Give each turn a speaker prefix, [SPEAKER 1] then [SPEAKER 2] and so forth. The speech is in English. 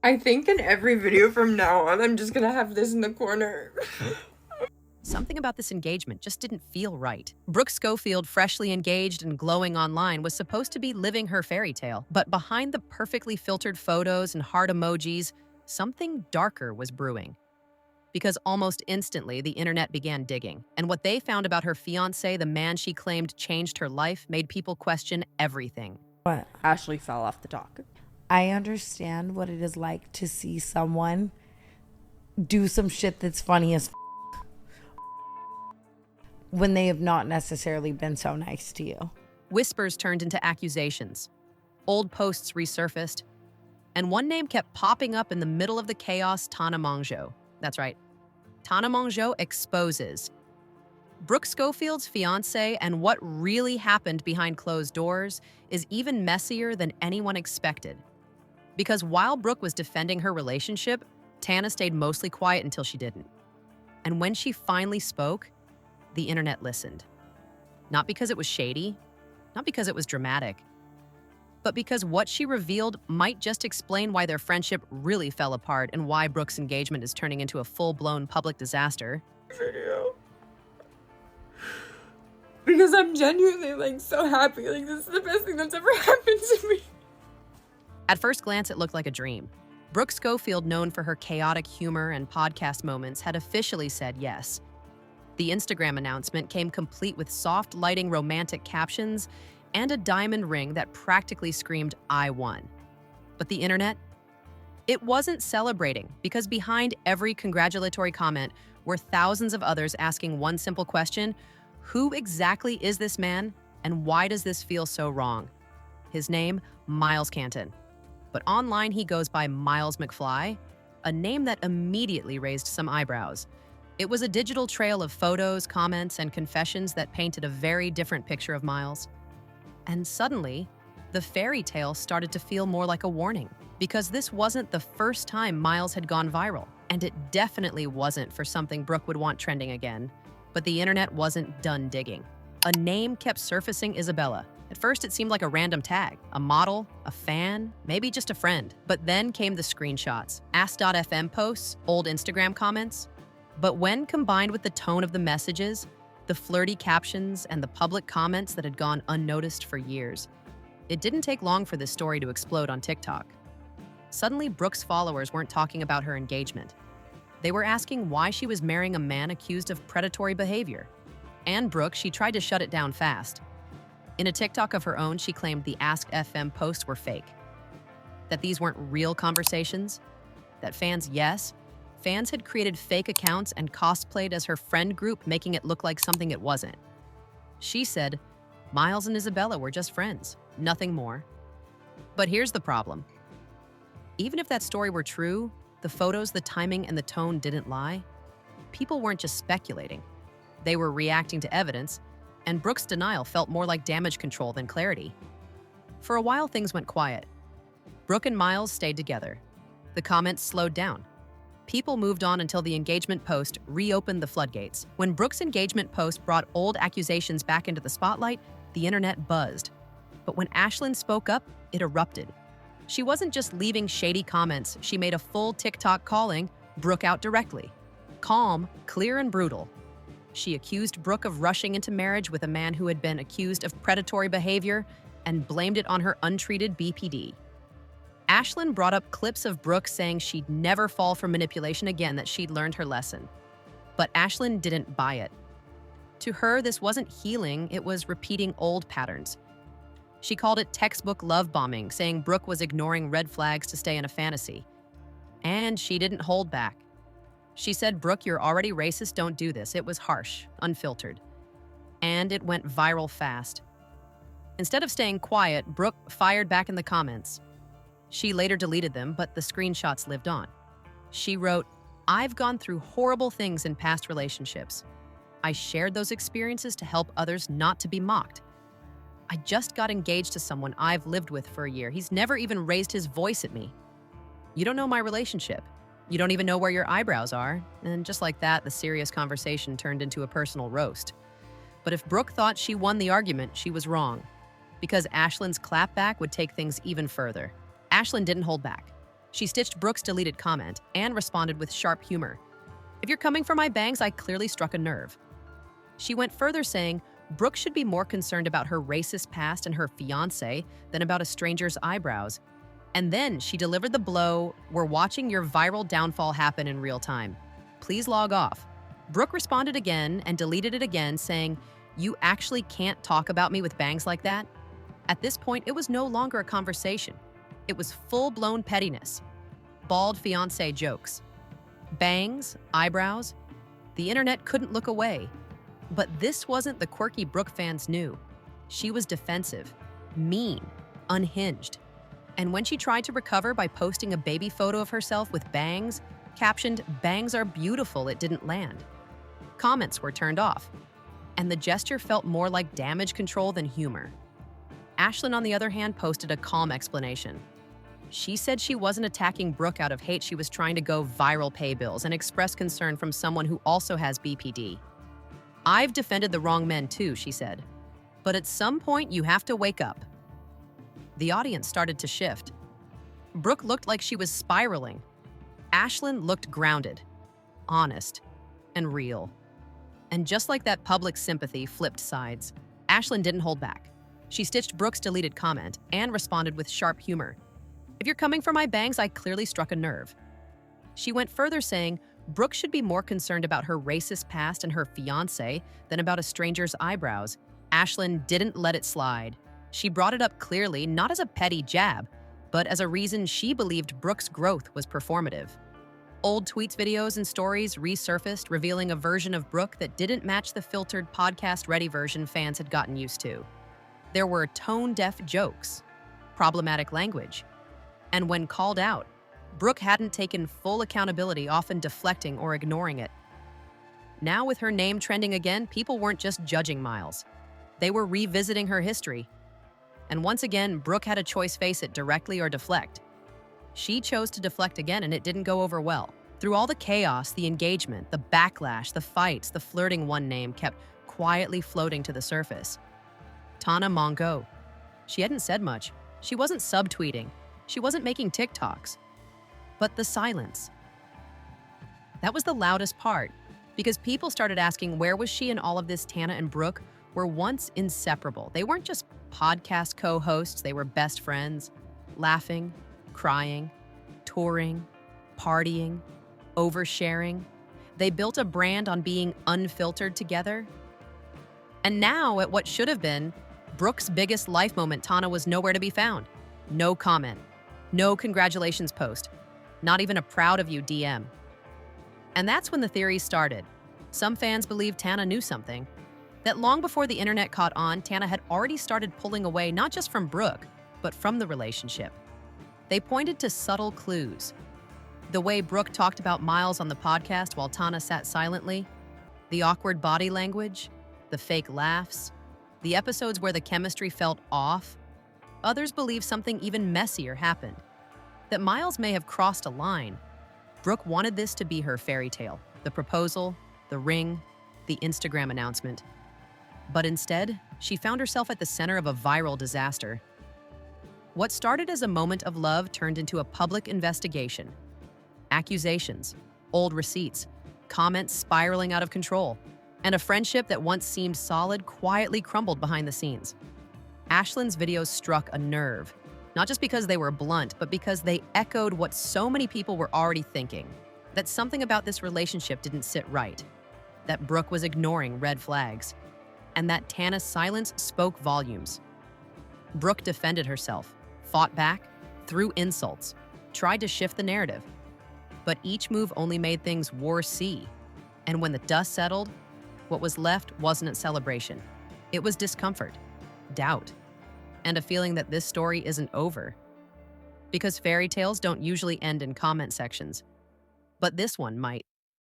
[SPEAKER 1] I think in every video from now on, I'm just gonna have this in the corner.
[SPEAKER 2] Something about this engagement just didn't feel right. Brooke Schofield, freshly engaged and glowing online, was supposed to be living her fairy tale, but behind the perfectly filtered photos and heart emojis, something darker was brewing. Because almost instantly, the internet began digging, and what they found about her fiancé, the man she claimed changed her life, made people question everything.
[SPEAKER 3] What?
[SPEAKER 1] Ashley fell off the dock.
[SPEAKER 3] I understand what it is like to see someone do some shit that's funny as when they have not necessarily been so nice to you.
[SPEAKER 2] Whispers turned into accusations. Old posts resurfaced, and one name kept popping up in the middle of the chaos: Tana Mongeau. That's right. Tana Mongeau exposes Brooke Schofield's fiancé, and what really happened behind closed doors is even messier than anyone expected. Because while Brooke was defending her relationship, Tana stayed mostly quiet until she didn't. And when she finally spoke, the internet listened. Not because it was shady, not because it was dramatic, but because what she revealed might just explain why their friendship really fell apart and why Brooke's engagement is turning into a full-blown public disaster.
[SPEAKER 1] Video. Because I'm genuinely so happy. This is the best thing that's ever happened to me.
[SPEAKER 2] At first glance, it looked like a dream. Brooke Schofield, known for her chaotic humor and podcast moments, had officially said yes. The Instagram announcement came complete with soft lighting, romantic captions, and a diamond ring that practically screamed, "I won." But the internet? It wasn't celebrating, because behind every congratulatory comment were thousands of others asking one simple question: who exactly is this man, and why does this feel so wrong? His name, Miles Canton. But online he goes by Miles McFly, a name that immediately raised some eyebrows. It was a digital trail of photos, comments, and confessions that painted a very different picture of Miles. And suddenly, the fairy tale started to feel more like a warning, because this wasn't the first time Miles had gone viral, and it definitely wasn't for something Brooke would want trending again. But the internet wasn't done digging. A name kept surfacing: Isabella. At first, it seemed like a random tag, a model, a fan, maybe just a friend. But then came the screenshots, Ask.fm posts, old Instagram comments. But when combined with the tone of the messages, the flirty captions, and the public comments that had gone unnoticed for years, it didn't take long for this story to explode on TikTok. Suddenly, Brooke's followers weren't talking about her engagement. They were asking why she was marrying a man accused of predatory behavior. And Brooke, she tried to shut it down fast. In a TikTok of her own, she claimed the Ask.fm posts were fake, that these weren't real conversations, that fans had created fake accounts and cosplayed as her friend group, making it look like something it wasn't. She said Miles and Isabella were just friends, nothing more. But here's the problem. Even if that story were true, the photos, the timing, and the tone didn't lie. People weren't just speculating. They were reacting to evidence, and Brooke's denial felt more like damage control than clarity. For a while, things went quiet. Brooke and Miles stayed together. The comments slowed down. People moved on until the engagement post reopened the floodgates. When Brooke's engagement post brought old accusations back into the spotlight, the internet buzzed. But when Ashlyn spoke up, it erupted. She wasn't just leaving shady comments, she made a full TikTok calling Brooke out directly. Calm, clear, and brutal. She accused Brooke of rushing into marriage with a man who had been accused of predatory behavior and blamed it on her untreated BPD. Ashlyn brought up clips of Brooke saying she'd never fall for manipulation again, that she'd learned her lesson. But Ashlyn didn't buy it. To her, this wasn't healing, it was repeating old patterns. She called it textbook love bombing, saying Brooke was ignoring red flags to stay in a fantasy. And she didn't hold back. She said, "Brooke, you're already racist, don't do this." It was harsh, unfiltered. And it went viral fast. Instead of staying quiet, Brooke fired back in the comments. She later deleted them, but the screenshots lived on. She wrote, "I've gone through horrible things in past relationships. I shared those experiences to help others not to be mocked. I just got engaged to someone I've lived with for a year. He's never even raised his voice at me. You don't know my relationship. You don't even know where your eyebrows are." And just like that, the serious conversation turned into a personal roast. But if Brooke thought she won the argument, she was wrong, because Ashlyn's clapback would take things even further. Ashlyn didn't hold back. She stitched Brooke's deleted comment and responded with sharp humor. "If you're coming for my bangs, I clearly struck a nerve." She went further saying, Brooke should be more concerned about her racist past and her fiancé than about a stranger's eyebrows. And then she delivered the blow, "We're watching your viral downfall happen in real time. Please log off." Brooke responded again and deleted it again, saying, "You actually can't talk about me with bangs like that?" At this point, it was no longer a conversation. It was full-blown pettiness. Bald fiancé jokes. Bangs, eyebrows. The internet couldn't look away. But this wasn't the quirky Brooke fans knew. She was defensive, mean, unhinged. And when she tried to recover by posting a baby photo of herself with bangs, captioned, "Bangs are beautiful," it didn't land. Comments were turned off, and the gesture felt more like damage control than humor. Ashlyn, on the other hand, posted a calm explanation. She said she wasn't attacking Brooke out of hate, she was trying to go viral pay bills and express concern from someone who also has BPD. "I've defended the wrong men too," she said. "But at some point, you have to wake up." The audience started to shift. Brooke looked like she was spiraling. Ashlyn looked grounded, honest, and real. And just like that public sympathy flipped sides, Ashlyn didn't hold back. She stitched Brooke's deleted comment and responded with sharp humor. "If you're coming for my bangs, I clearly struck a nerve." She went further saying, Brooke should be more concerned about her racist past and her fiancé than about a stranger's eyebrows. Ashlyn didn't let it slide. She brought it up clearly, not as a petty jab, but as a reason she believed Brooke's growth was performative. Old tweets, videos, and stories resurfaced, revealing a version of Brooke that didn't match the filtered, podcast-ready version fans had gotten used to. There were tone-deaf jokes, problematic language, and when called out, Brooke hadn't taken full accountability, often deflecting or ignoring it. Now, with her name trending again, people weren't just judging Miles. They were revisiting her history. And once again, Brooke had a choice: face it directly or deflect. She chose to deflect again, and it didn't go over well. Through all the chaos, the engagement, the backlash, the fights, the flirting, one name kept quietly floating to the surface. Tana Mongeau. She hadn't said much. She wasn't subtweeting. She wasn't making TikToks. But the silence. That was the loudest part, because people started asking, where was she in all of this? Tana and Brooke were once inseparable. They weren't just podcast co-hosts, they were best friends, laughing, crying, touring, partying, oversharing. They built a brand on being unfiltered together. And now, at what should have been Brooke's biggest life moment, Tana was nowhere to be found. No comment, no congratulations post, not even a proud of you DM. And that's when the theories started. Some fans believed Tana knew something, that long before the internet caught on, Tana had already started pulling away not just from Brooke, but from the relationship. They pointed to subtle clues. The way Brooke talked about Miles on the podcast while Tana sat silently, the awkward body language, the fake laughs, the episodes where the chemistry felt off. Others believe something even messier happened, that Miles may have crossed a line. Brooke wanted this to be her fairy tale, the proposal, the ring, the Instagram announcement. But instead, she found herself at the center of a viral disaster. What started as a moment of love turned into a public investigation. Accusations, old receipts, comments spiraling out of control, and a friendship that once seemed solid quietly crumbled behind the scenes. Ashlyn's videos struck a nerve, not just because they were blunt, but because they echoed what so many people were already thinking, that something about this relationship didn't sit right, that Brooke was ignoring red flags, and that Tana's silence spoke volumes. Brooke defended herself, fought back, threw insults, tried to shift the narrative. But each move only made things worse. And when the dust settled, what was left wasn't a celebration. It was discomfort, doubt, and a feeling that this story isn't over. Because fairy tales don't usually end in comment sections, but this one might.